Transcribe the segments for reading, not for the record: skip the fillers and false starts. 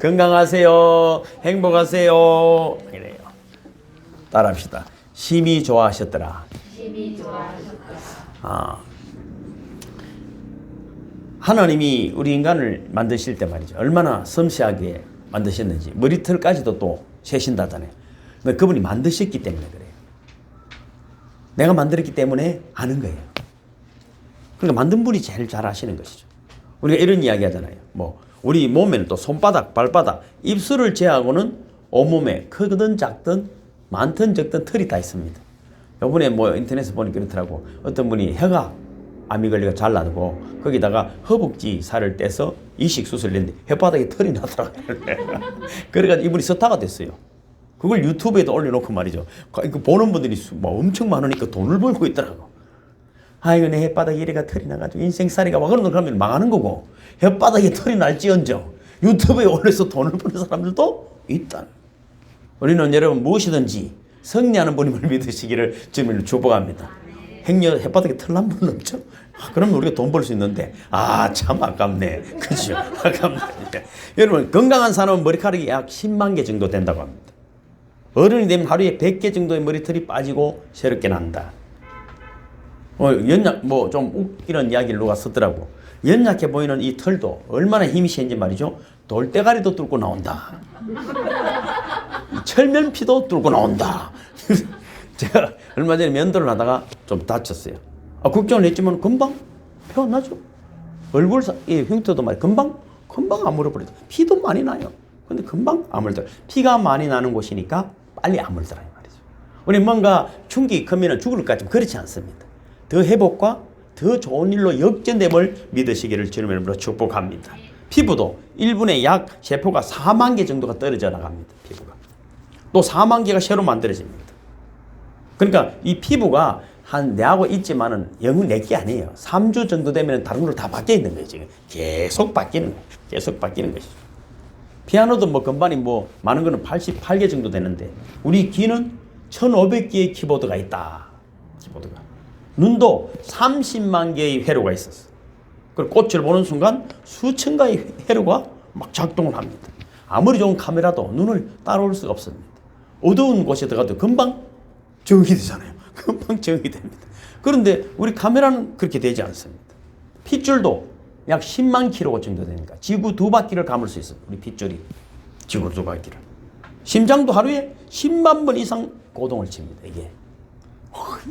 건강하세요. 행복하세요. 이래요. 따라합시다. 심히 좋아하셨더라. 심히 좋아하셨더라. 하나님이 우리 인간을 만드실 때 말이죠. 얼마나 섬세하게 만드셨는지 머리털까지도 또 세신다잖아요. 그분이 만드셨기 때문에 그래요. 내가 만들었기 때문에 아는 거예요. 그러니까 만든 분이 제일 잘 아시는 것이죠. 우리가 이런 이야기 하잖아요. 뭐 우리 몸에는 또 손바닥, 발바닥, 입술을 제외하고는 온몸에 크든 작든 많든 적든 털이 다 있습니다. 요번에 뭐 인터넷에 보니까 그렇더라고. 어떤 분이 혀가 암이 걸리가 잘라고 거기다가 허벅지 살을 떼서 이식 수술을 했는데 혓바닥에 털이 나더라고요. 그래가지고 이분이 스타가 됐어요. 그걸 유튜브에도 올려놓고 말이죠. 보는 분들이 뭐 엄청 많으니까 돈을 벌고 있더라고. 아이고 내 혓바닥에 이래가 털이 나가지고 인생살이가 와 그러면 망하는 거고 혓바닥에 털이 날지언정 유튜브에 올려서 돈을 버는 사람들도 있다. 우리는 여러분 무엇이든지 승리하는 분임을 믿으시기를 주님을 축복합니다. 행여 혓바닥에 털 난 분 없죠? 그러면 우리가 돈 벌 수 있는데 참 아깝네. 그죠? 아깝네. 여러분 건강한 사람은 머리카락이 약 10만 개 정도 된다고 합니다. 어른이 되면 하루에 100개 정도의 머리털이 빠지고 새롭게 난다. 연약 뭐 좀 웃기는 이야기를 누가 썼더라고. 연약해 보이는 이 털도 얼마나 힘이 센지 말이죠. 돌대가리도 뚫고 나온다. 철면피도 뚫고 나온다. 제가 얼마 전에 면도를 하다가 좀 다쳤어요. 걱정을 했지만 금방 표현하죠. 얼굴 흉터도 말이야. 금방 아물어버리죠. 피도 많이 나요. 근데 금방 아물더라. 피가 많이 나는 곳이니까 빨리 아물더라 이 말이죠. 우리 뭔가 충격이 크면 죽을 것까지 그렇지 않습니다. 더 회복과 더 좋은 일로 역전됨을 믿으시기를 주님으로 축복합니다. 피부도 1분에 약 세포가 4만 개 정도가 떨어져 나갑니다. 피부가. 또 4만 개가 새로 만들어집니다. 그러니까 이 피부가 한 내하고 있지만은 영은 내게 아니에요. 3주 정도 되면 다른 걸로 다 바뀌어 있는 거예요. 지금 계속 바뀌는 거예요. 계속 바뀌는 것이죠. 피아노도 뭐 건반이 뭐 많은 거는 88개 정도 되는데 우리 귀는 1500개의 키보드가 있다. 키보드가. 눈도 30만 개의 회로가 있었어. 그리고 꽃을 보는 순간 수천 가지 회로가 막 작동을 합니다. 아무리 좋은 카메라도 눈을 따라올 수가 없습니다. 어두운 곳에 들어가도 금방 적응이 되잖아요. 금방 적응이 됩니다. 그런데 우리 카메라는 그렇게 되지 않습니다. 핏줄도 약 10만 킬로 정도 되니까 지구 2바퀴를 감을 수 있어요. 우리 핏줄이 지구 2바퀴를. 심장도 하루에 10만 번 이상 고동을 칩니다. 이게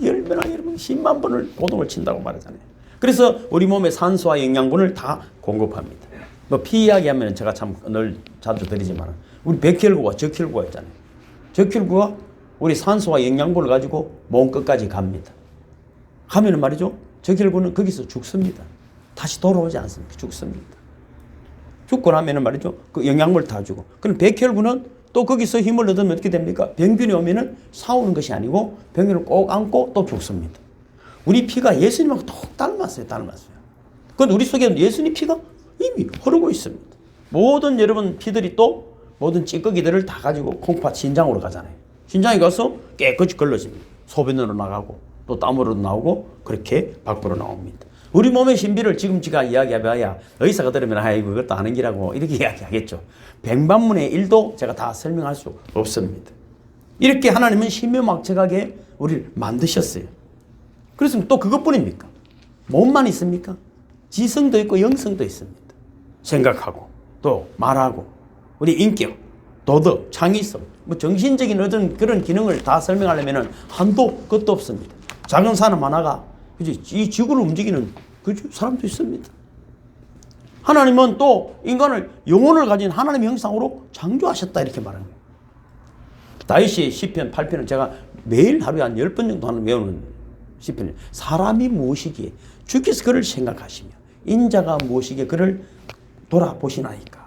열매나 여러분 10만 번을 고동을 친다고 말하잖아요. 그래서 우리 몸에 산소와 영양분을 다 공급합니다. 뭐 피 이야기하면 제가 참 늘 자주 드리지만 우리 백혈구와 적혈구가 있잖아요. 적혈구가 우리 산소와 영양분을 가지고 몸 끝까지 갑니다. 가면은 말이죠. 적혈구는 거기서 죽습니다. 다시 돌아오지 않습니다. 죽습니다. 죽고 나면은 말이죠. 그 영양분을 다 주고. 그럼 백혈구는 또 거기서 힘을 얻으면 어떻게 됩니까? 병균이 오면은 싸우는 것이 아니고 병균을 꼭 안고 또 죽습니다. 우리 피가 예수님하고 똑 닮았어요. 그런데 우리 속에 예수님 피가 이미 흐르고 있습니다. 모든 여러분 피들이 또 모든 찌꺼기들을 다 가지고 콩팥 신장으로 가잖아요. 신장에 가서 깨끗이 걸러집니다. 소변으로 나가고 또 땀으로 나오고 그렇게 밖으로 나옵니다. 우리 몸의 신비를 지금 제가 이야기해봐야 의사가 들으면 아이고 그것도 아는 기라고 이렇게 이야기하겠죠. 백만분의 1도 제가 다 설명할 수 없습니다. 이렇게 하나님은 신묘막측하게 우리를 만드셨어요. 그래서 또 그것뿐입니까? 몸만 있습니까? 지성도 있고 영성도 있습니다. 생각하고 또 말하고 우리 인격, 도덕, 창의성, 뭐 정신적인 어떤 그런 기능을 다 설명하려면 한도 끝도 없습니다. 작은 사람 하나가 이 지구를 움직이는 그 사람도 있습니다. 하나님은 또 인간을 영혼을 가진 하나님의 형상으로 창조하셨다 이렇게 말하는 거예요. 다윗이 시편 8편을 제가 매일 하루에 한 10번 정도 외우는 시편이에요. 사람이 무엇이기에 주께서 그를 생각하시며 인자가 무엇이기에 그를 돌아보시나이까.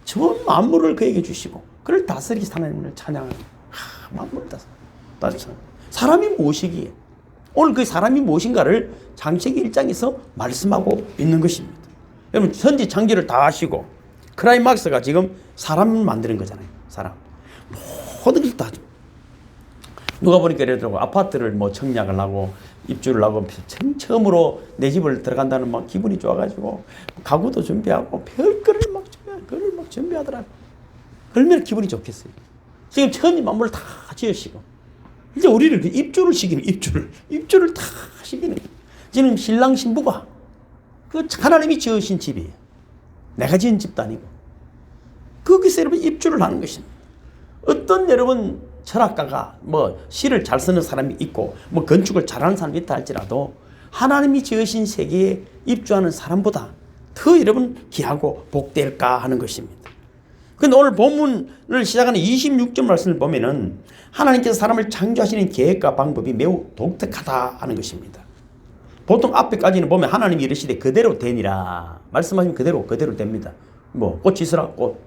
전 만물을 그에게 주시고 그를 다스리기 하나님을 찬양하는 만물을 다스리기. 사람이 무엇이기에 오늘 그 사람이 무엇인가를 창세기 1장에서 말씀하고 있는 것입니다. 여러분 선지 창조를 다 하시고 크라이막스가 지금 사람을 만드는 거잖아요. 사람 모든 걸 다 누가 보니까 예를 들어 아파트를 뭐 청약을 하고 입주를 하고 처음으로 내 집을 들어간다는 막 기분이 좋아가지고 가구도 준비하고 별거를 막 준비하더라고요. 얼마나 기분이 좋겠어요. 지금 천지 만물을 다 지으시고 이제 우리를 그 입주를 시키는 입주를 다 시키는 지금 신랑 신부가 그 하나님이 지으신 집이에요. 내가 지은 집도 아니고 거기서 여러분 입주를 하는 것입니다. 어떤 여러분 철학가가 뭐 시를 잘 쓰는 사람이 있고 뭐 건축을 잘하는 사람이 있다 할지라도 하나님이 지으신 세계에 입주하는 사람보다 더 여러분 귀하고 복될까 하는 것입니다. 그런데 오늘 본문을 시작하는 26절 말씀을 보면은 하나님께서 사람을 창조하시는 계획과 방법이 매우 독특하다 하는 것입니다. 보통 앞에까지는 보면 하나님이 이르시되 그대로 되니라 말씀하시면 그대로 됩니다. 뭐 꽃이 있으라 꽃,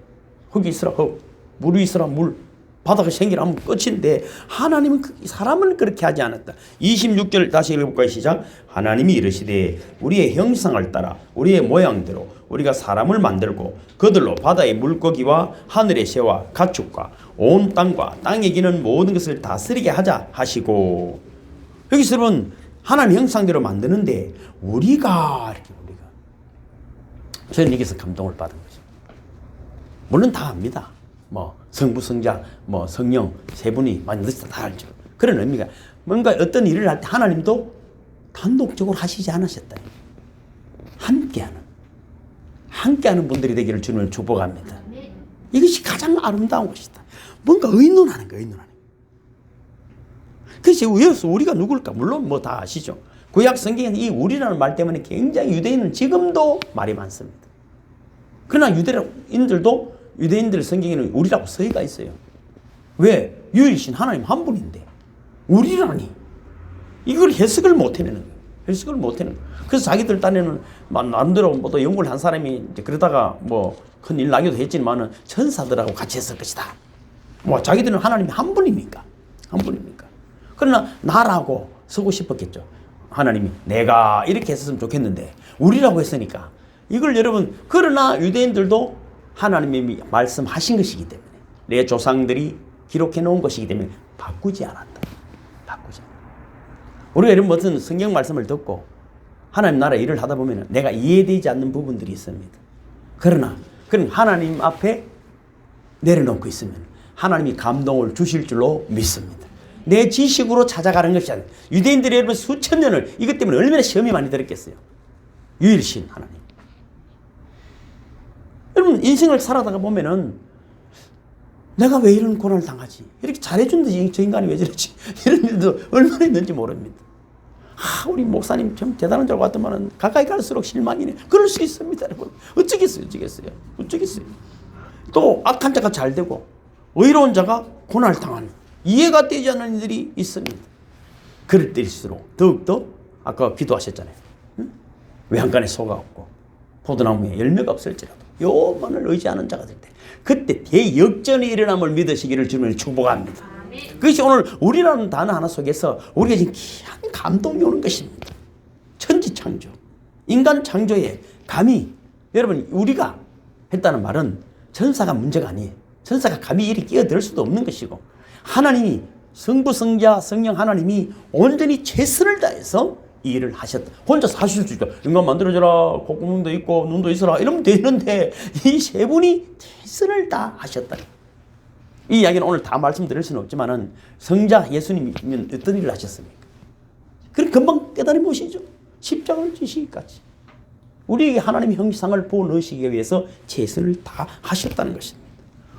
흙이 있으라 흙, 물이 있으라 물, 바다가 생기라 하면 끝인데 하나님은 사람을 그렇게 하지 않았다. 26절 다시 읽어볼까요? 시작. 하나님이 이르시되 우리의 형상을 따라 우리의 모양대로 우리가 사람을 만들고 그들로 바다의 물고기와 하늘의 새와 가축과 온 땅과 땅에 기는 모든 것을 다스리게 하자 하시고, 여기서 여러분 하나님 형상대로 만드는데 우리가 저는 여기서 감동을 받은 거죠. 물론 다 압니다. 뭐 성부 성자 뭐 성령 세 분이 만드셨다 다 알죠. 그런 의미가 뭔가 어떤 일을 할 때 하나님도 단독적으로 하시지 않으셨다. 함께하는 분들이 되기를 주님을 축복합니다. 이것이 가장 아름다운 것이다. 뭔가 의논하는 거예요. 그래서 우리가 누굴까? 물론 뭐 다 아시죠. 구약 성경에 이 우리라는 말 때문에 굉장히 유대인은 지금도 말이 많습니다. 그러나 유대인들 성경에는 우리라고 서기가 있어요. 왜? 유일신 하나님 한 분인데 우리라니 이걸 해석을 못 해내는 거예요. 그래서 자기들 딴에는 나름대로 또 연구를 한 사람이 이제 그러다가 뭐 큰일 나기도 했지만은 천사들하고 같이 했을 것이다. 뭐 자기들은 하나님이 한 분이니까. 그러나 나라고 쓰고 싶었겠죠. 하나님이 내가 이렇게 했으면 좋겠는데 우리라고 했으니까 이걸 여러분, 그러나 유대인들도 하나님이 말씀하신 것이기 때문에 내 조상들이 기록해 놓은 것이기 때문에 바꾸지 않았다. 우리가 이런 무슨 성경 말씀을 듣고 하나님 나라 일을 하다 보면 내가 이해되지 않는 부분들이 있습니다. 그러나 하나님 앞에 내려놓고 있으면 하나님이 감동을 주실 줄로 믿습니다. 내 지식으로 찾아가는 것이 아니라 유대인들이 여러분 수천 년을 이것 때문에 얼마나 시험이 많이 들었겠어요. 유일신 하나님. 여러분 인생을 살아가다 보면은 내가 왜 이런 고난을 당하지? 이렇게 잘해준데 저 인간이 왜 저러지? 이런 일도 얼마나 있는지 모릅니다. 우리 목사님 참 대단한 줄 알았더만은 가까이 갈수록 실망이네. 그럴 수 있습니다, 여러분. 어쩌겠어요. 또 악한 자가 잘 되고 의로운 자가 고난을 당하는 이해가 되지 않는 일들이 있습니다. 그럴 때일수록 더욱더 아까 기도하셨잖아요. 응? 외양간에 소가 없고 포도나무에 열매가 없을지라도 여호와만을 의지하는 자가 될 때 그때 대역전이 일어남을 믿으시기를 주님을 축복합니다. 그것이 오늘 우리라는 단어 하나 속에서 우리가 지금 귀한 감동이 오는 것입니다. 천지창조, 인간 창조에 감히 여러분 우리가 했다는 말은 천사가 문제가 아니에요. 천사가 감히 이리 끼어들 수도 없는 것이고 하나님이 성부 성자 성령 하나님이 온전히 최선을 다해서 이 일을 하셨다. 혼자서 하실 수 있다. 인간 만들어줘라. 콧구멍도 있고 눈도 있어라. 이러면 되는데 이 세 분이 최선을 다 하셨다. 이 이야기는 오늘 다 말씀드릴 수는 없지만은 성자 예수님이면 어떤 일을 하셨습니까? 그럼 금방 깨달아 보시죠. 십자가를 지시기까지. 우리에게 하나님의 형상을 부어 넣으시기 위해서 최선을 다 하셨다는 것입니다.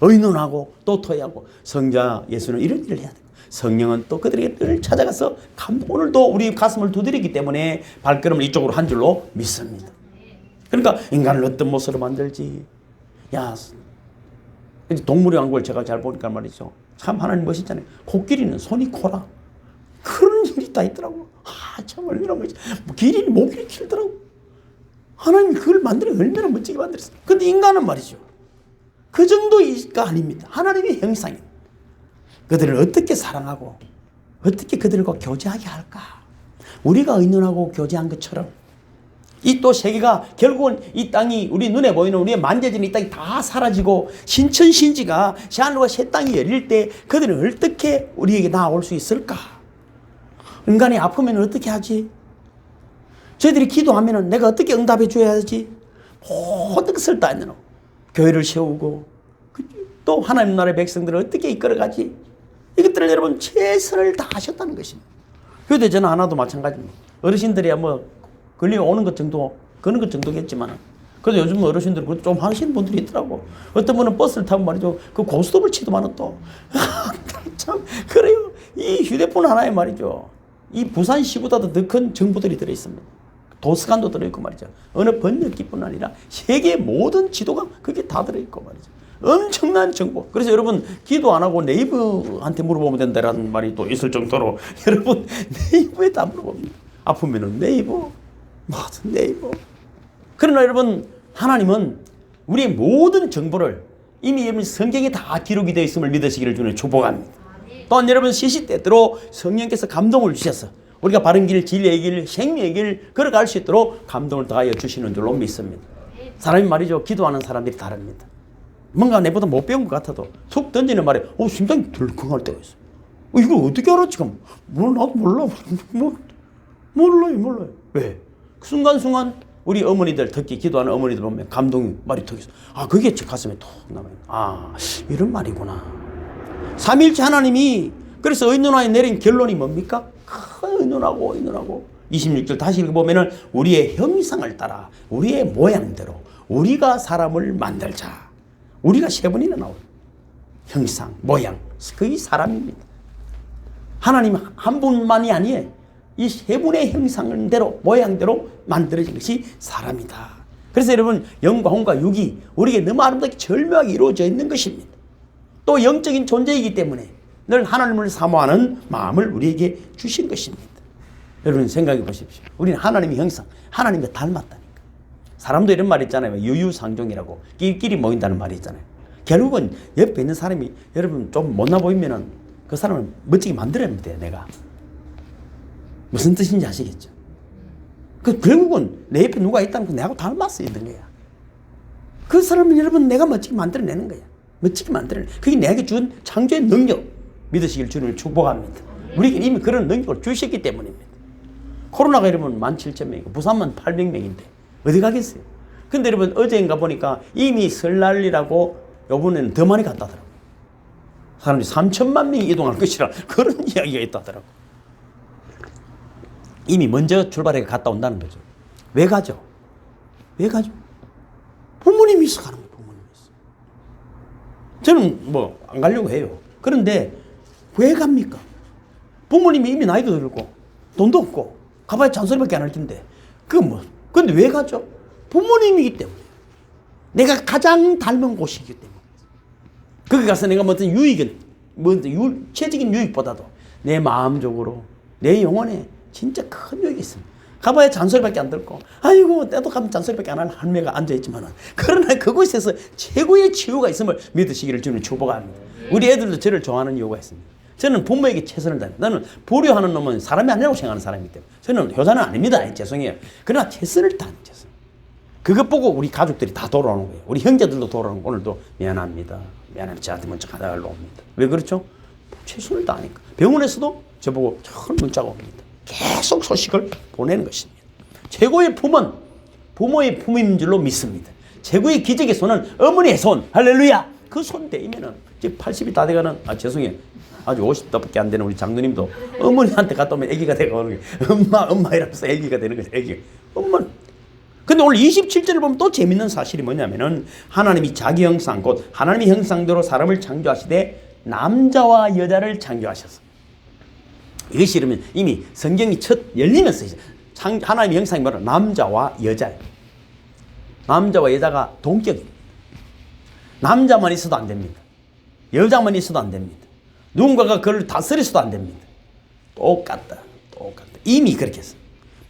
의논하고 또 토의하고 성자 예수는 이런 일을 해야 되고 성령은 또 그들에게 늘 찾아가서 오늘도 우리 가슴을 두드리기 때문에 발걸음을 이쪽으로 한 줄로 믿습니다. 그러니까 인간을 어떤 모습으로 만들지. 동물의 왕국을 제가 잘 보니까 말이죠. 참 하나님 멋있잖아요. 코끼리는 손이 코라. 그런 일이 다 있더라고. 참 얼마나 멋있지. 기린이 모기를 키우더라고. 하나님이 그걸 만들어 얼마나 멋지게 만들었어요. 근데 인간은 말이죠. 그 정도가 아닙니다. 하나님의 형상입니다. 그들을 어떻게 사랑하고 어떻게 그들과 교제하게 할까? 우리가 의논하고 교제한 것처럼 이 또 세계가 결국은 이 땅이 우리 눈에 보이는 우리의 만져지는 이 땅이 다 사라지고 신천신지가 새하늘과 새 땅이 열릴 때 그들은 어떻게 우리에게 나아올 수 있을까? 인간이 아프면 어떻게 하지? 저희들이 기도하면 내가 어떻게 응답해 줘야 하지? 모든 것을 다 해놓고 교회를 세우고 또 하나님 나라의 백성들을 어떻게 이끌어가지? 이것들을 여러분 최선을 다하셨다는 것입니다. 휴대전화 하나도 마찬가지입니다. 어르신들이야 뭐 걸리면 오는 것 정도, 그런 것 정도겠지만 그래도 요즘 어르신들 좀 하시는 분들이 있더라고. 어떤 분은 버스를 타고 말이죠. 그 고스톱을 치더만은 또. 참, 그래요. 이 휴대폰 하나에 말이죠. 이 부산 시보다도 더 큰 정보들이 들어있습니다. 도서관도 들어있고 말이죠. 어느 번역기뿐 아니라 세계 모든 지도가 그게 다 들어있고 말이죠. 엄청난 정보. 그래서 여러분 기도 안 하고 네이버한테 물어보면 된다라는 말이 또 있을 정도로 여러분 네이버에 다 물어봅니다. 아프면은 네이버, 뭐든 네이버. 그러나 여러분 하나님은 우리의 모든 정보를 이미 여러분 성경에 다 기록이 되어 있음을 믿으시기를 주는 축복합니다. 또한 여러분 시시때때로 성령께서 감동을 주셔서 우리가 바른 길, 진리의 길, 생명의 길 걸어갈 수 있도록 감동을 더하여 주시는 줄로 믿습니다. 사람이 말이죠. 기도하는 사람들이 다릅니다. 뭔가 내보다 못 배운 것 같아도 툭 던지는 말에 심장이 덜컹할 때가 있어요. 이걸 어떻게 알았지? 나도 몰라. 몰라요. 왜? 그 순간순간 우리 어머니들, 특히 기도하는 어머니들 보면 감동이 말이 턱 있어. 그게 가슴에 톡 남아요. 이런 말이구나. 삼일째 하나님이 그래서 의논하에 내린 결론이 뭡니까? 의논하고 26절 다시 읽어보면은 우리의 형상을 따라 우리의 모양대로 우리가 사람을 만들자. 우리가 세 번이나 나와요. 형상, 모양, 그게 사람입니다. 하나님 한 분만이 아니에요. 이 세 분의 형상대로 모양대로 만들어진 것이 사람이다. 그래서 여러분 영과 혼과 육이 우리에게 너무 아름답게 절묘하게 이루어져 있는 것입니다. 또 영적인 존재이기 때문에 늘 하나님을 사모하는 마음을 우리에게 주신 것입니다. 여러분 생각해 보십시오. 우리는 하나님의 형상, 하나님과 닮았다니까. 사람도 이런 말 있잖아요. 유유상종이라고 끼리끼리 모인다는 말이 있잖아요. 결국은 옆에 있는 사람이 여러분 좀 못나 보이면은 그 사람을 멋지게 만들어야 돼요. 내가 무슨 뜻인지 아시겠죠? 결국은 내 옆에 누가 있다는 건 내하고 닮았어 있는 거야. 그 사람은 여러분 내가 멋지게 만들어내는 거야. 멋지게 만들어내. 그게 내게 준 창조의 능력 믿으시길 주님을 축복합니다. 우리에게 이미 그런 능력을 주셨기 때문입니다. 코로나가 여러분 17,000명이고 부산만 800명인데 어디 가겠어요? 근데 여러분 어제인가 보니까 이미 설날이라고 요번에는 더 많이 갔다더라고요. 사람들이 3천만 명이 이동할 것이라 그런 이야기가 있다더라고요. 이미 먼저 출발해 갔다 온다는 거죠. 왜 가죠? 부모님이 있어 가는 거예요. 부모님이 있어. 저는 뭐 안 가려고 해요. 그런데 왜 갑니까? 부모님이 이미 나이도 들고 돈도 없고 가봐야 잔소리밖에 안 할 텐데 근데 왜 가죠? 부모님이기 때문에. 내가 가장 닮은 곳이기 때문에. 거기 가서 내가 무슨 체적인 유익보다도 내 마음적으로 내 영혼에 진짜 큰 유익이 있습니다. 가봐야 잔소리밖에 안 듣고 때도 가면 잔소리밖에 안 하는 할매가 앉아있지만 그러나 그곳에서 최고의 치유가 있음을 믿으시기를 주님 축복합니다. 우리 애들도 저를 좋아하는 이유가 있습니다. 저는 부모에게 최선을 다합니다. 나는 불효하는 놈은 사람이 아니라고 생각하는 사람이기 때문에 저는 효자는 아닙니다. 죄송해요. 그러나 최선을 다하는 죄선. 그것 보고 우리 가족들이 다 돌아오는 거예요. 우리 형제들도 돌아오는 거예요. 오늘도 미안합니다. 저한테 먼저 가다가 옵니다. 왜 그렇죠? 최선을 다하니까. 병원에서도 저보고 큰 문자가 옵니다. 계속 소식을 보내는 것입니다. 최고의 품은 부모의 품인 줄로 믿습니다. 최고의 기적의 손은 어머니의 손. 할렐루야. 그 손 대이면은 이제 80이 다 돼가는 죄송해요. 아주 50대밖에 안 되는 우리 장로님도 어머니한테 갔다 오면 아기가 되고 오는 거예요. 엄마 이러면서 아기가 되는 거죠. 아기. 엄마. 근데 오늘 27절을 보면 또 재밌는 사실이 뭐냐면은 하나님이 자기 형상 곧 하나님의 형상대로 사람을 창조하시되 남자와 여자를 창조하셨어. 이것이 이러면 이미 성경이 첫 열리면서 하나님의 형상이 뭐라? 남자와 여자예요. 남자와 여자가 동격입니다. 남자만 있어도 안 됩니다. 여자만 있어도 안 됩니다. 누군가가 그를 다스려서도 안 됩니다. 똑같다. 이미 그렇게 했어.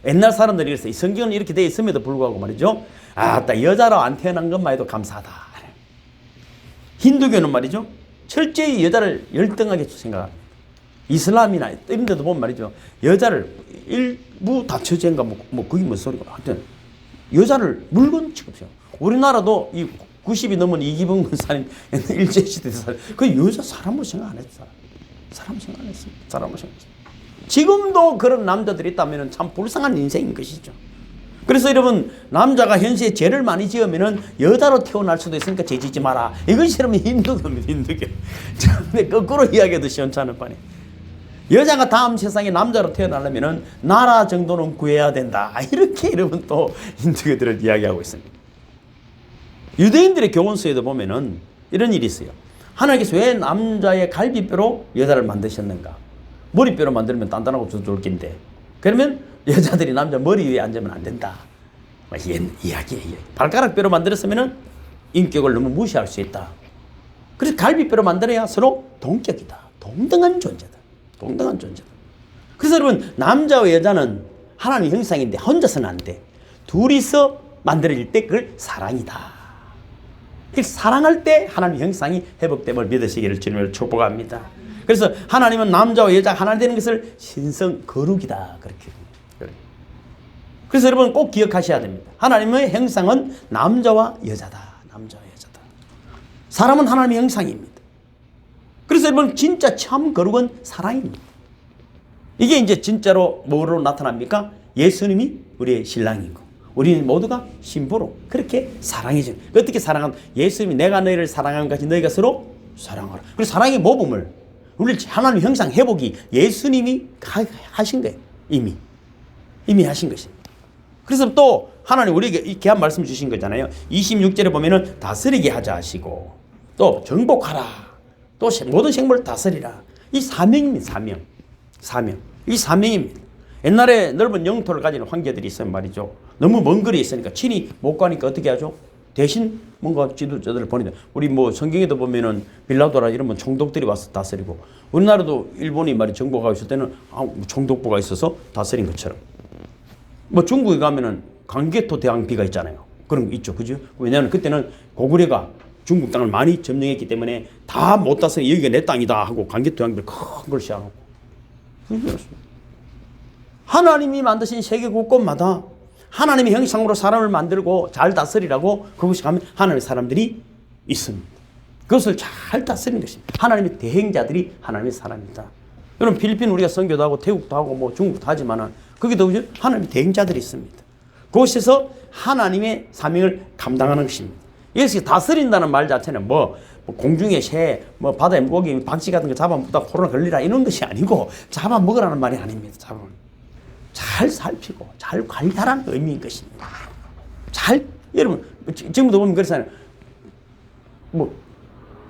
옛날 사람들이 그랬어요. 이 성경은 이렇게 되어 있음에도 불구하고 말이죠. 여자로 안 태어난 것만 해도 감사하다. 힌두교는 말이죠. 철저히 여자를 열등하게 생각합니다. 이슬람이나 이런 데도 보면 말이죠. 여자를 일부 다처제인가 그게 무슨 소리고 하여튼 여자를 물건 취급해요. 우리나라도 이 90이 넘은 이기범 근사님 일제시대 그 여자 사람으로 생각 안 했어. 사람으로 생각 안 했습니다. 지금도 그런 남자들이 있다면 참 불쌍한 인생인 것이죠. 그래서 여러분 남자가 현세에 죄를 많이 지으면은 여자로 태어날 수도 있으니까 죄 짓지 마라. 이것이 여러분 힌두교입니다. 힌두교. 근데 거꾸로 이야기해도 시원찮은 판에 여자가 다음 세상에 남자로 태어나려면은 나라 정도는 구해야 된다. 이렇게 여러분 또 힌두교들을 이야기하고 있습니다. 유대인들의 교훈서에도 보면은 이런 일이 있어요. 하나님께서 왜 남자의 갈비뼈로 여자를 만드셨는가? 머리뼈로 만들면 단단하고 좋을 텐데. 그러면 여자들이 남자 머리 위에 앉으면 안 된다. 이야기예요. 발가락뼈로 만들었으면 인격을 너무 무시할 수 있다. 그래서 갈비뼈로 만들어야 서로 동격이다. 동등한 존재다. 동등한 존재다. 그래서 여러분 남자와 여자는 하나님의 형상인데 혼자서는 안 돼. 둘이서 만들어질 때 그걸 사랑이다. 사랑할 때 하나님의 형상이 회복됨을 믿으시기를 주님을 축복합니다. 그래서 하나님은 남자와 여자가 하나 되는 것을 신성 거룩이다. 그렇게. 그래서 여러분 꼭 기억하셔야 됩니다. 하나님의 형상은 남자와 여자다. 남자와 여자다. 사람은 하나님의 형상입니다. 그래서 여러분 진짜 참 거룩은 사랑입니다. 이게 이제 진짜로 뭐로 나타납니까? 예수님이 우리의 신랑이고 우리는 모두가 신부로 그렇게 사랑해줘. 어떻게 사랑하면 예수님이 내가 너희를 사랑한 같이 너희가 서로 사랑하라. 그래서 사랑의 모범을 우리 하나님 형상 회복이 예수님이 하신 거예요. 이미 하신 것입니다. 그래서 또 하나님 우리에게 이 귀한 말씀 주신 거잖아요. 26절에 보면은 다스리게 하자 하시고 또 정복하라. 또 모든 생물을 다스리라. 이 사명입니다. 사명. 이 사명입니다. 옛날에 넓은 영토를 가지는 황제들이 있으면 말이죠. 너무 먼 거리에 있으니까 친히 못 가니까 어떻게 하죠? 대신 뭔가 지도자들을 보내다. 우리 뭐 성경에도 보면은 빌라도라 이런 총독들이 와서 다스리고 우리나라도 일본이 말이 정복하고 있을 때는 총독부가 있어서 다스린 것처럼 뭐 중국에 가면은 강개토 대왕비가 있잖아요. 그런 거 있죠. 그죠? 왜냐하면 그때는 고구려가 중국 땅을 많이 점령했기 때문에 다 못 다스려 여기가 내 땅이다 하고 강개토 대왕비를 큰 걸 씌워놓고 하나님이 만드신 세계 곳곳마다 하나님의 형상으로 사람을 만들고 잘 다스리라고 그곳에 가면 하나님의 사람들이 있습니다. 그것을 잘 다스리는 것입니다. 하나님의 대행자들이 하나님의 사람입니다. 여러분 필리핀 우리가 선교도 하고 태국도 하고 뭐 중국도 하지만은 거기도 하나님의 대행자들이 있습니다. 그곳에서 하나님의 사명을 감당하는 것입니다. 여기서 다스린다는 말 자체는 뭐 공중의 새, 뭐 바다의 물고기, 박쥐 같은 거 잡아먹다 코로나 걸리라 이런 것이 아니고 잡아먹으라는 말이 아닙니다. 잘 살피고 잘 관리하라는 의미인 것입니다. 여러분 지금도 보면 그렇잖아요. 뭐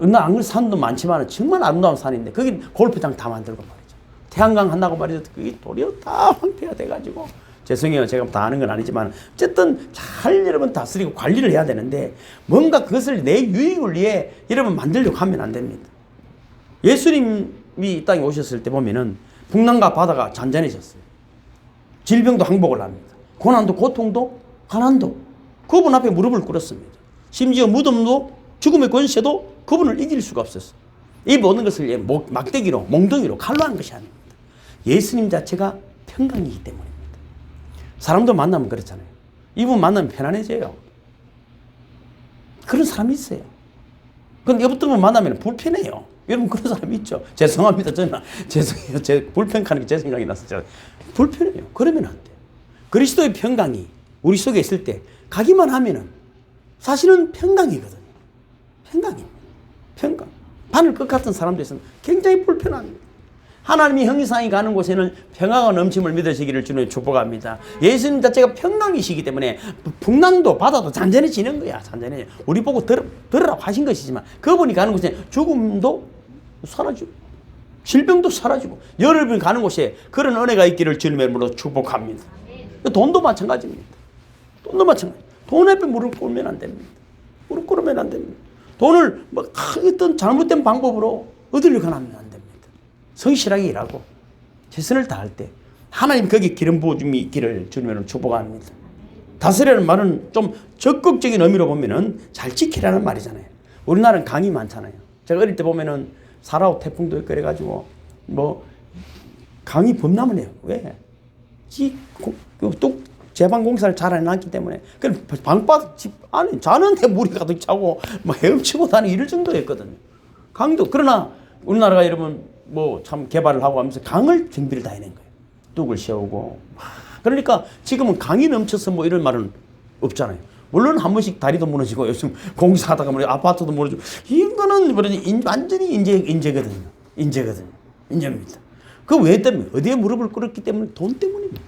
은하안글 산도 많지만 정말 아름다운 산인데 거기 골프장 다 만들고 말이죠. 태양광 한다고 말이죠. 그게 도리어 다 황폐화 돼가지고 죄송해요. 제가 다 아는 건 아니지만 어쨌든 잘 여러분 다스리고 관리를 해야 되는데 뭔가 그것을 내 유익을 위해 여러분 만들려고 하면 안 됩니다. 예수님이 이 땅에 오셨을 때 보면은 풍랑과 바다가 잔잔해졌어요. 질병도 항복을 합니다. 고난도 고통도 가난도 그분 앞에 무릎을 꿇었습니다. 심지어 무덤도 죽음의 권세도 그분을 이길 수가 없었어요. 이 모든 것을 막대기로 몽둥이로 칼로 한 것이 아닙니다. 예수님 자체가 평강이기 때문입니다. 사람도 만나면 그렇잖아요. 이분 만나면 편안해져요. 그런 사람이 있어요. 근데 어떤 분 만나면 불편해요. 여러분 그런 사람이 있죠. 죄송합니다. 저는 죄송해요. 제 불평하는 게 제 생각이 났어요. 불편해요. 그러면 안 돼요. 그리스도의 평강이 우리 속에 있을 때 가기만 하면은 사실은 평강이거든요. 평강입니다. 평강. 바늘 끝 같은 사람들에서는 굉장히 불편합니다. 하나님의 형상이 가는 곳에는 평화가 넘침을 믿으시기를 주님 축복합니다. 예수님 자체가 평강이시기 때문에 풍랑도 바다도 잔잔해지는 거야. 잔잔해. 우리 보고 들으라고 하신 것이지만 그분이 가는 곳에 죽음도 사라지고 질병도 사라지고 여러분이 가는 곳에 그런 은혜가 있기를 주님의 이름으로 축복합니다. 돈도 마찬가지입니다. 돈도 마찬가지. 돈 앞에 무릎 꿇으면 안 됩니다. 무릎 꿇으면 안 됩니다. 돈을 뭐 어떤 잘못된 방법으로 얻으려고 하면 안 됩니다. 성실하게 일하고 최선을 다할 때 하나님 거기에 기름 부어줌이 있기를 주님으로 축복합니다. 다스리라는 말은 좀 적극적인 의미로 보면은 잘 지키라는 말이잖아요. 우리나라는 강이 많잖아요. 제가 어릴 때 보면은 사라오 태풍도 있고 그래가지고 뭐 강이 범람을 해요. 왜? 뚝 제방 공사를 잘 해놨기 때문에 그 방바닥 집 안에 자는데 물이 가득 차고 뭐 헤엄치고 다니는 이럴 정도였거든요. 강도 그러나 우리나라가 여러분 뭐 참 개발을 하고 하면서 강을 준비를 다 해낸 거예요. 뚝을 세우고 그러니까 지금은 강이 넘쳐서 뭐 이런 말은 없잖아요. 물론 한 번씩 다리도 무너지고 요즘 공사하다가 뭐 아파트도 무너지고 이거는 완전히 인재거든요. 인재입니다. 그 왜 때문에? 어디에 무릎을 꿇었기 때문에? 돈 때문입니다.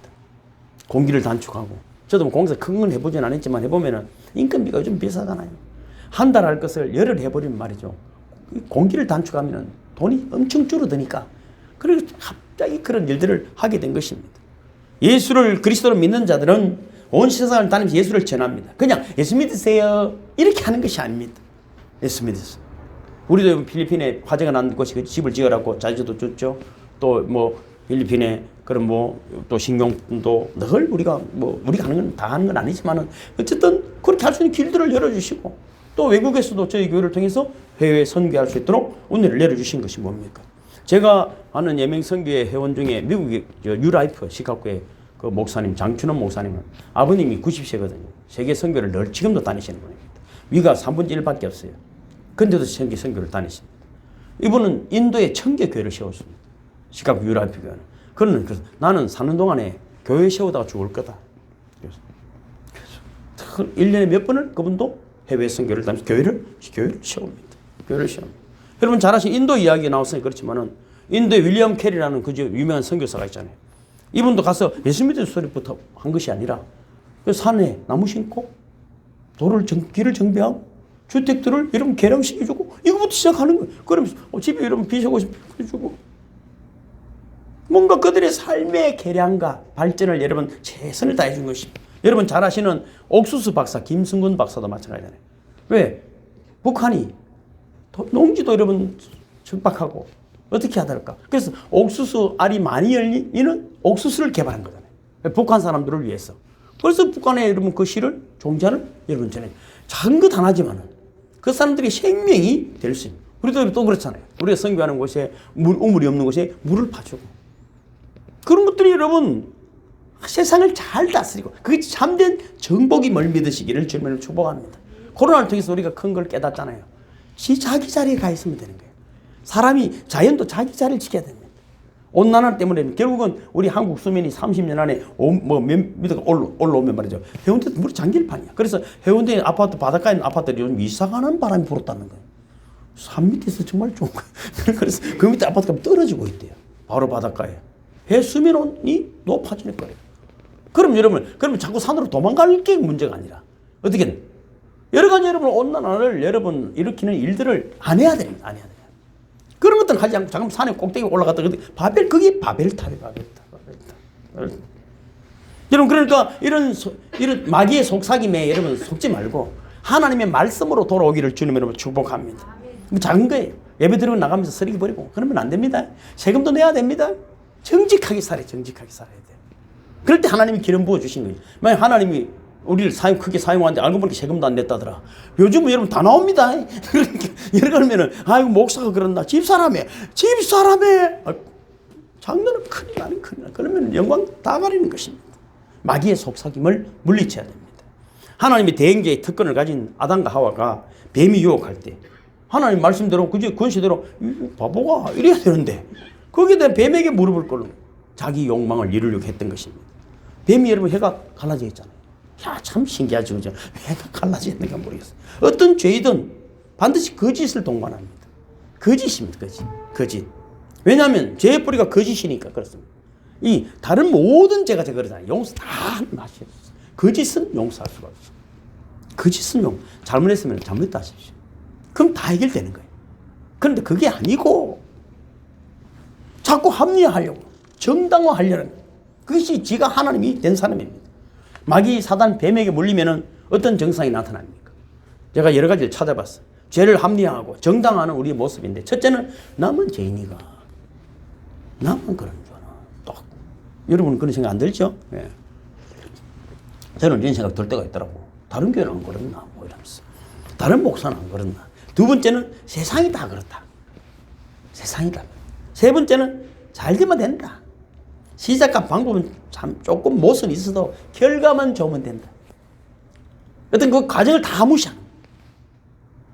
공기를 단축하고. 저도 뭐 공사 큰 건 해보진 않았지만 해보면은 인건비가 요즘 비싸잖아요. 한 달 할 것을 열흘 해버리면 말이죠. 공기를 단축하면은 돈이 엄청 줄어드니까. 그리고 갑자기 그런 일들을 하게 된 것입니다. 예수를 그리스도로 믿는 자들은 온 세상을 다니면서 예수를 전합니다. 그냥 예수 믿으세요 이렇게 하는 것이 아닙니다. 예수 믿으세요. 우리도 필리핀에 화재가 난 곳이 그 집을 지으라고 자주도 줬죠. 또 뭐 필리핀에 그런 뭐 또 식용도 늘 우리가 하는 건 다 하는 건 아니지만은 어쨌든 그렇게 할 수 있는 길들을 열어주시고 또 외국에서도 저희 교회를 통해서 해외에 선교할 수 있도록 은혜를 내려주신 것이 뭡니까? 제가 아는 예명 선교회 회원 중에 미국의 뉴라이프 시카고의 그 목사님 장춘원 목사님은 아버님이 90세거든요. 세계 선교를 늘 지금도 다니시는 분입니다. 위가 3분의 1밖에 없어요. 근데도 세계 선교를 다니십니다. 이분은 인도에 청계교회를 세웠습니다. 시카고 뉴라이프 교회는. 그래서 나는 사는 동안에 교회 세우다가 죽을 거다. 그래서 1년에 몇 번을 그분도 해외 선교를 다니면서 교회를 세웁니다. 교회를 세웁니다. 여러분 잘 아시는 인도 이야기가 나왔으니 그렇지만은 인도에 윌리엄 캐리라는 그 유명한 선교사가 있잖아요. 이분도 가서 예수 믿는 소리부터 한 것이 아니라 산에 나무 심고 길을 정비하고 주택들을 여러분 개량시켜주고 이거부터 시작하는 거예요. 그러면서 집에 여러분 비서고 해주고 뭔가 그들의 삶의 개량과 발전을 여러분 최선을 다해 준 것입니다. 여러분 잘 아시는 옥수수 박사 김승근 박사도 마찬가지잖아요. 왜? 북한이 농지도 여러분 적박하고 어떻게 하달까? 그래서 옥수수 알이 많이 열리는 옥수수를 개발한 거잖아요. 북한 사람들을 위해서. 그래서 북한에 여러분 그 씨를 종자를 여러분 전에 작은 것 하나지만은 그 사람들이 생명이 될 수 있는. 우리도 또 그렇잖아요. 우리가 선교하는 곳에 우물이 없는 곳에 물을 파주고 그런 것들이 여러분 세상을 잘 다스리고 그게 참된 정복임을 믿으시기를 주님을 축복합니다. 코로나를 통해서 우리가 큰 걸 깨닫잖아요. 자기 자리에 가 있으면 되는 거예요. 사람이 자연도 자기 자리를 지켜야 됩니다. 온난화 때문에 결국은 우리 한국 수면이 30년 안에 몇 미터가 올라오면 말이죠. 해운대도 물이 잠길 판이야. 그래서 해운대 아파트 바닷가에 있는 아파트들이 요즘 이상한 바람이 불었다는 거예요. 산 밑에서 정말 좋은 거예요. 그래서 그 밑에 아파트가 떨어지고 있대요. 바로 바닷가에. 해 수면온이 높아지는 거예요. 그럼 여러분, 자꾸 산으로 도망갈 게 문제가 아니라 어떻게든 여러 가지 여러분 온난화를 여러분 일으키는 일들을 안 해야 됩니다. 안 해야 돼요. 그런 것들은 하지 않고 잠깐 산에 꼭대기 올라갔다 그게 바벨탑이에요. 바벨탑. 여러분 그러니까 이런 마귀의 속삭임에 여러분 속지 말고 하나님의 말씀으로 돌아오기를 주님 여러분 축복합니다. 작은 거예요. 예배 드리고 나가면서 쓰레기 버리고 그러면 안 됩니다. 세금도 내야 됩니다. 정직하게 살아야 돼요. 그럴 때 하나님이 기름 부어주신 거예요. 만약 하나님이 우리를 크게 사용하는데 알고 보니까 세금도 안 냈다더라. 요즘은 여러분 다 나옵니다. 그러니까 예를 들면은 아이고 목사가 그런다. 집사람에 장난은 큰일 나는. 그러면 영광 다 가리는 것입니다. 마귀의 속삭임을 물리쳐야 됩니다. 하나님이 대행자의 특권을 가진 아담과 하와가 뱀이 유혹할 때 하나님 말씀대로 그저 권세대로 바보가 이래야 되는데 거기에 대한 뱀에게 무릎을 꿇는 자기 욕망을 이루려고 했던 것입니다. 뱀이 여러분 해가 갈라져 있잖아요. 야, 참 신기하죠. 그죠? 해가 갈라지는가 모르겠어요. 어떤 죄이든 반드시 거짓을 동반합니다. 거짓입니다. 거짓. 왜냐하면 죄의 뿌리가 거짓이니까 그렇습니다. 이 다른 모든 죄가 그러잖아요. 용서 다 하는 맛이 없어요. 거짓은 용서할 수가 없어요. 거짓은 잘못했으면 잘못했다 하십시오. 그럼 다 해결되는 거예요. 그런데 그게 아니고 자꾸 합리화하려고 정당화하려는 거예요. 그것이 지가 하나님이 된 사람입니다. 마귀 사단 뱀에게 물리면은 어떤 정상이 나타납니까? 제가 여러 가지를 찾아봤어요. 죄를 합리화하고 정당화하는 우리의 모습인데 첫째는 나만 죄인이가 나만 그런 줄 아나. 딱 여러분 그런 생각 안 들죠? 네. 저는 이런 생각 들 때가 있더라고. 다른 교회는 안 그렇나 뭐 이러면서 다른 목사는 안 그렇나. 두 번째는 세상이 다 그렇다. 세상이다. 세 번째는 잘 되면 된다. 시작과 방법은 참 조금 못은 있어도 결과만 좋으면 된다. 어떤 그 과정을 다 무시하는 거야.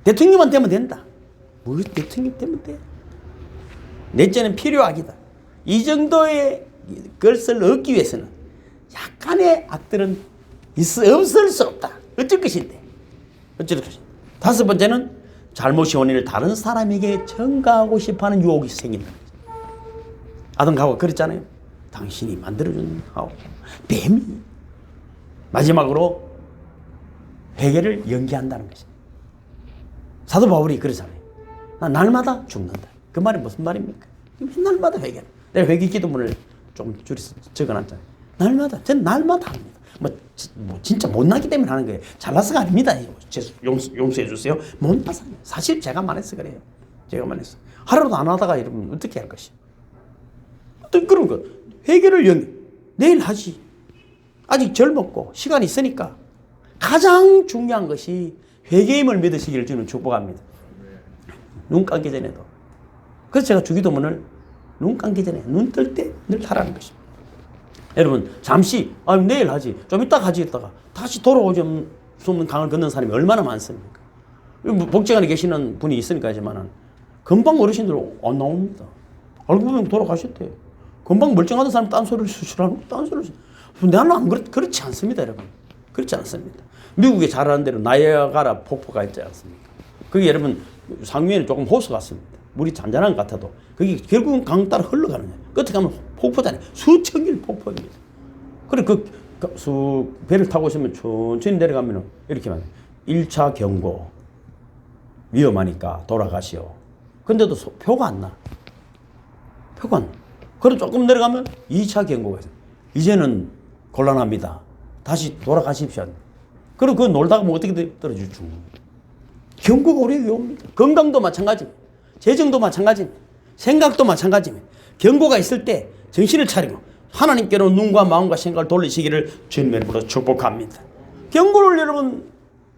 대통령만 되면 된다. 뭐 대통령 되면 돼? 넷째는 필요하기다. 이 정도의 것을 얻기 위해서는 약간의 악들은 없을 수 없다. 어쩔 것인데. 어쩔 것인데. 다섯 번째는 잘못의 원인을 다른 사람에게 전가하고 싶어하는 유혹이 생긴다. 아담과 하와가 그랬잖아요. 당신이 만들어준 하와, 뱀이. 마지막으로 회개를 연기한다는 것입니다. 사도 바울이 그러잖아요. 나 날마다 죽는다. 그 말이 무슨 말입니까? 날마다 회개. 내가 회개 기도문을 좀 줄여서 적어놨잖아요. 날마다. 저는 날마다 합니다. 뭐 진짜 못나기 때문에 하는 거예요. 잘나서가 아닙니다. 용서해 주세요. 못나서. 사실 제가 말해서 그래요. 제가 말해서. 하루도 안 하다가 여러분 어떻게 할 것이요? 어떤 그런 거. 회개를 내일 하지. 아직 젊었고 시간이 있으니까. 가장 중요한 것이 회개임을 믿으시기를 주는 축복합니다. 눈 감기 전에도. 그래서 제가 주기도문을 눈 감기 전에 눈 뜰 때 늘 하라는 것입니다. 여러분 잠시 내일 하지 좀 이따 가지 있다가 다시 돌아오지 없는 강을 걷는 사람이 얼마나 많습니까? 복지관에 계시는 분이 있으니까 하지만 금방 어르신들 안 나옵니다. 알고 보면 돌아가셨대. 금방 멀쩡하던 사람 딴소리를 수술하는 딴소리를 나는 그렇지 않습니다. 여러분 그렇지 않습니다. 미국에 잘 아는 대로 나이아가라 폭포가 있지 않습니까? 그게 여러분 상류에는 조금 호수 같습니다. 물이 잔잔한 것 같아도 그게 결국은 강 따라 흘러가는 거예요. 끝에 가면 폭포잖아요. 수천 길 폭포입니다. 그래 배를 타고 있으면 천천히 내려가면 이렇게 말해요. 1차 경고 위험하니까 돌아가시오. 근데도 표가 안 나. 표가 안 나. 그래 조금 내려가면 2차 경고가 있어요. 이제는 곤란합니다. 다시 돌아가십시오. 그리고 그거 놀다가 뭐 어떻게 떨어지죠? 경고가 우리에게 옵니다. 건강도 마찬가지입니다. 재정도 마찬가지입니다. 생각도 마찬가지입니다. 경고가 있을 때 정신을 차리고 하나님께로 눈과 마음과 생각을 돌리시기를 주님의 이름으로 축복합니다. 경고를 여러분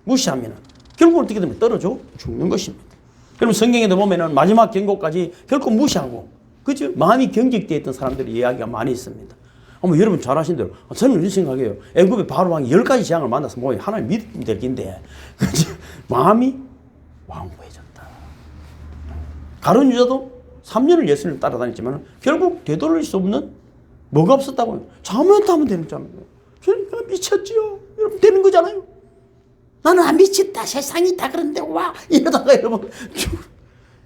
무시하면 결국은 어떻게 되면 떨어져 죽는 것입니다. 그럼 성경에도 보면은 마지막 경고까지 결코 무시하고 그죠? 마음이 경직되어 있던 사람들의 이야기가 많이 있습니다. 여러분 잘 아신 대로 저는 이런 생각해요. 애굽의 바로 왕이 10가지 재앙을 만나서 뭐 하나님 믿으면 될 긴데 마음이 완고해졌다. 가룟 유다도 3년을 예수님을 따라다녔지만 결국 되돌릴 수 없는 뭐가 없었다고요? 잘못하면 되는 자입니다. 그러니까 미쳤지요. 여러분 되는 거잖아요. 나는 안 미쳤다. 세상이 다 그런데 와 이러다가 여러분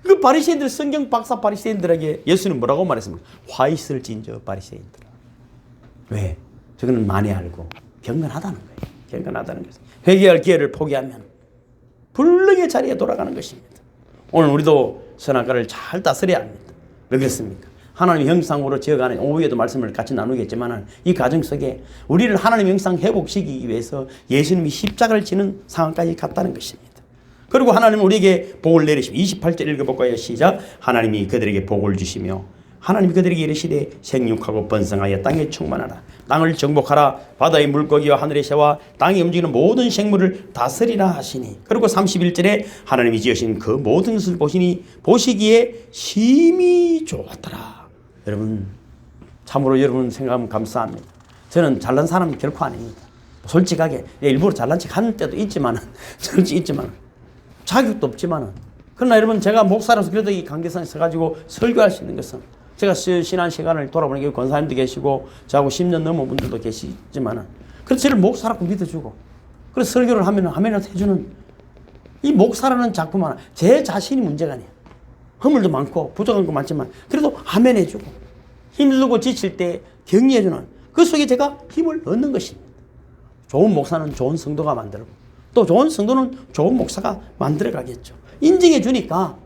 그 바리새인들 성경 박사 바리새인들에게 예수는 뭐라고 말했습니까? 화 있을진저 바리새인들아. 왜? 저거는 많이 알고 경건하다는 거예요. 경건하다는 것은 회개할 기회를 포기하면 불능의 자리에 돌아가는 것입니다. 오늘 우리도 선악과를 잘 다스려야 합니다. 왜 그렇습니까? 하나님의 형상으로 지어가는 오후에도 말씀을 같이 나누겠지만 이 과정 속에 우리를 하나님의 형상 회복시키기 위해서 예수님이 십자가를 지는 상황까지 갔다는 것입니다. 그리고 하나님은 우리에게 복을 내리시며 28절 읽어볼까요? 시작. 하나님이 그들에게 복을 주시며 하나님이 그들에게 이르시되 생육하고 번성하여 땅에 충만하라. 땅을 정복하라. 바다의 물고기와 하늘의 새와 땅에 움직이는 모든 생물을 다스리라 하시니. 그리고 31절에 하나님이 지으신 그 모든 것을 보시기에 심히 좋았더라. 여러분 참으로 여러분 생각하면 감사합니다. 저는 잘난 사람은 결코 아닙니다. 솔직하게 일부러 잘난 척 하는 때도 있지만 자격도 없지만 그러나 여러분 제가 목사라서 그래도 이 강대상에 서가지고 설교할 수 있는 것은 제가 신한 시간을 돌아보니까 권사님도 계시고 저하고 10년 넘은 분들도 계시지만 그래서 저를 목사라고 믿어주고 그래서 설교를 하면 해주는 이 목사라는 작품 하나 제 자신이 문제가 아니에요. 허물도 많고 부족한 거 많지만 그래도 아멘 해주고 힘들고 지칠 때 격려해주는 그 속에 제가 힘을 얻는 것입니다. 좋은 목사는 좋은 성도가 만들고 또 좋은 성도는 좋은 목사가 만들어가겠죠. 인정해 주니까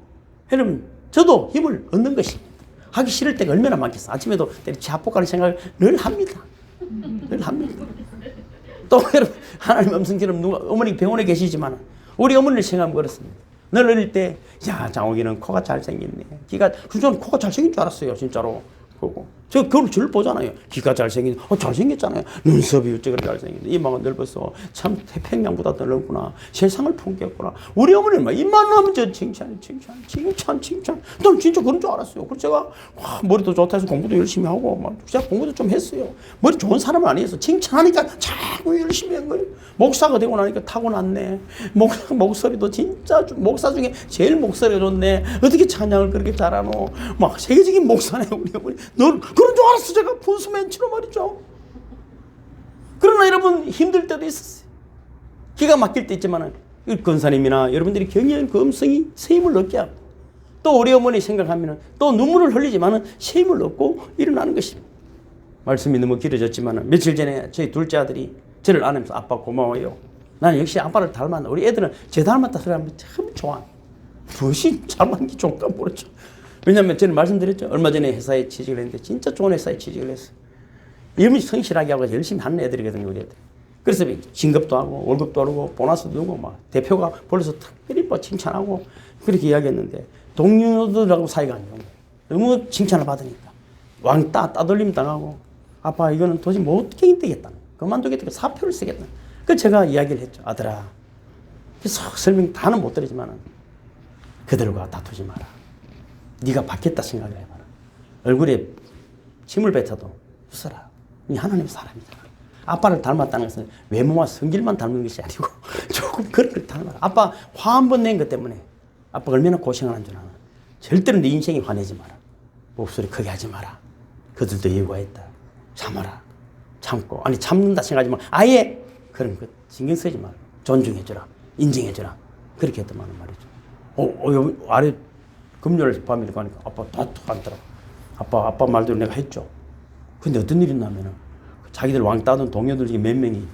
여러분 저도 힘을 얻는 것입니다. 하기 싫을 때가 얼마나 많겠어. 아침에도 자폭하는 생각을 늘 합니다. 늘 합니다. 또 여러분 하나님 음성처럼 누가 어머니 병원에 계시지만 우리 어머니를 생각하면 그렇습니다. 늘 어릴 때 야 장욱이는 코가 잘생겼네. 저는 코가 잘생긴 줄 알았어요. 진짜로. 저 그걸 저를 보잖아요. 귀가 잘생긴, 잘생겼잖아요. 눈썹이 어쩌고 잘생겼네. 이마가 넓어서 참 태평양보다 더 넓구나. 세상을 풍겼구나. 우리 어머니는 막 입만 나면 저 칭찬. 난 진짜 그런 줄 알았어요. 그래서 제가 머리도 좋다 해서 공부도 열심히 하고 막 제가 공부도 좀 했어요. 머리 좋은 사람은 아니어서 칭찬하니까 자꾸 열심히 한 거예요. 목사가 되고 나니까 타고났네. 목소리도 진짜 목사 중에 제일 목소리가 좋네. 어떻게 찬양을 그렇게 잘하노. 막 세계적인 목사네 우리 어머니. 너 그런 줄 알았어. 제가 분수맨치로 말이죠. 그러나 여러분 힘들 때도 있었어요. 기가 막힐 때 있지만 권사님이나 여러분들이 경연 그 음성이 새 힘을 얻게 하고 또 우리 어머니 생각하면 또 눈물을 흘리지만 새 힘을 얻고 일어나는 것입니다. 말씀이 너무 길어졌지만 며칠 전에 저희 둘째 아들이 저를 안으면서 아빠 고마워요. 나는 역시 아빠를 닮았다. 우리 애들은 제 닮았다 소리 하면 참 좋아. 무엇이 닮은 게 좋을까 모르죠. 왜냐하면 저는 말씀드렸죠. 얼마 전에 회사에 취직을 했는데 진짜 좋은 회사에 취직을 했어요. 이름이 성실하게 하고 열심히 하는 애들이거든요. 우리 애들. 그래서 진급도 하고 월급도 오르고 보너스도 주고 막 대표가 불러서 특별히 뭐 칭찬하고 그렇게 이야기했는데 동료들하고 사이가 안 좋은 거예요. 너무 칭찬을 받으니까 왕따 따돌림 당하고 아빠 이거는 도저히 못 견디겠다. 그만두겠다. 사표를 쓰겠다. 그래서 제가 이야기를 했죠. 아들아. 그래서 설명 다는 못 드리지만 그들과 다투지 마라. 네가 받겠다 생각을 해봐라. 얼굴에 침을 뱉어도 웃어라. 네 하나님 사람이잖아. 아빠를 닮았다는 것은 외모와 성질만 닮은 것이 아니고 조금 그런 걸 닮아라. 아빠 화 한 번 낸 것 때문에 아빠가 얼마나 고생을 한 줄 아나. 절대로 네 인생에 화내지 마라. 목소리 크게 하지 마라. 그들도 예고했다. 참아라. 참고. 아니 참는다 생각하지만 아예 그런 것 신경 쓰지 마라. 존중해줘라. 인정해줘라. 그렇게 했단 말이죠. 아래 금요일 밤에 가니까 아빠 다투더라. 아빠 말대로 내가 했죠. 근데 어떤 일이 있냐면은 자기들 왕따던 동료들 중에 몇 명이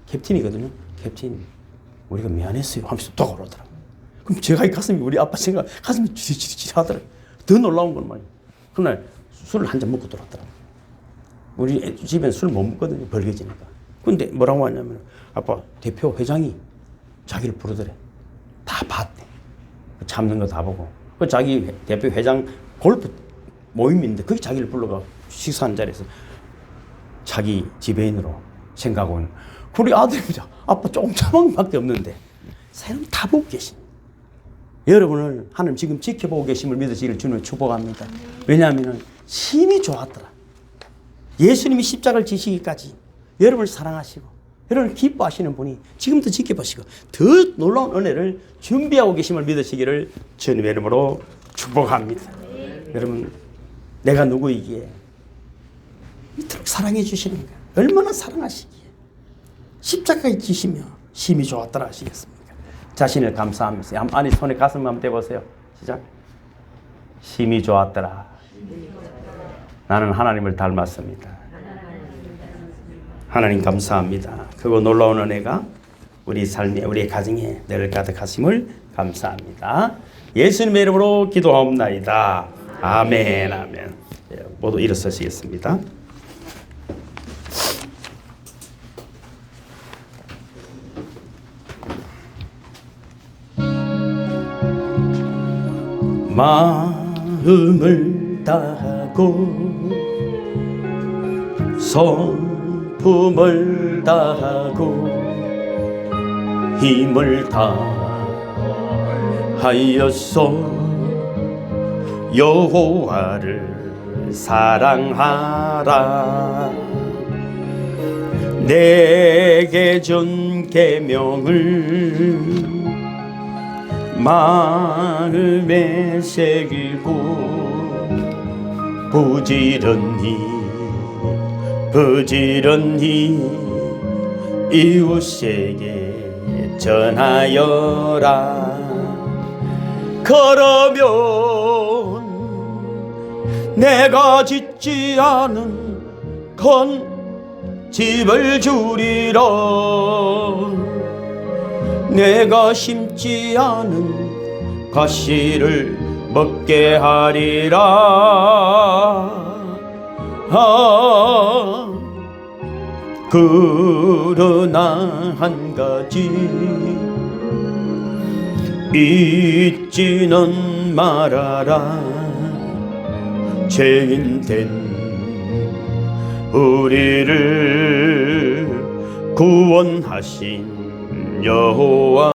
캡틴이거든요. 캡틴 우리가 미안했어요 하면서 또 그러더라고요. 그럼 제가 이 가슴이 우리 아빠 생각 가슴이 지리지리 하더라고요. 더 놀라운 건 말이에요. 그날 술을 한 잔 먹고 들어왔더라고요. 우리 집엔 술 못 먹거든요. 벌게지니까. 근데 뭐라고 하냐면 아빠 대표 회장이 자기를 부르더래. 다 봤대. 참는 거 다 보고. 그 자기 대표 회장 골프 모임인데 거기 자기를 불러가 식사한 자리에서 자기 지배인으로 생각하고는 우리 아들입니다. 아빠 조금밖에 없는데 사람 다 보고 계십니다. 여러분을 하나님 지금 지켜보고 계심을 믿으시기를 주님을 축복합니다. 왜냐하면 힘이 좋았더라. 예수님이 십자가를 지시기까지 여러분을 사랑하시고 여러분을 기뻐하시는 분이 지금도 지켜보시고 더 놀라운 은혜를 준비하고 계심을 믿으시기를 주님의 이름으로 축복합니다. 여러분 내가 누구이기에 이토록 사랑해 주시는가? 얼마나 사랑하시기에 십자가에 지시며 힘이 좋았더라 하시겠습니까? 자신을 감사하면서 아니 손에 가슴 한번 대보세요. 시작. 힘이 좋았더라. 나는 하나님을 닮았습니다. 하나님 감사합니다. 그거 놀라운 은혜가 우리 삶에 우리 가정에 늘 가득하심을 감사합니다. 예수님의 이름으로 기도하옵나이다. 아멘 아멘. 모두 일어서시겠습니다. 마음을 다하고 성품을 다하고 힘을 다하여서 여호와를 사랑하라. 내게 준 계명을 마음에 새기고 부지런히 이웃에게 전하여라. 그러면 내가 짓지 않은 건 집을 주리라. 내가 심지 않은 가시를 먹게 하리라. 그러나 한 가지 잊지는 말아라. 죄인 된 우리를 구원하신 여호와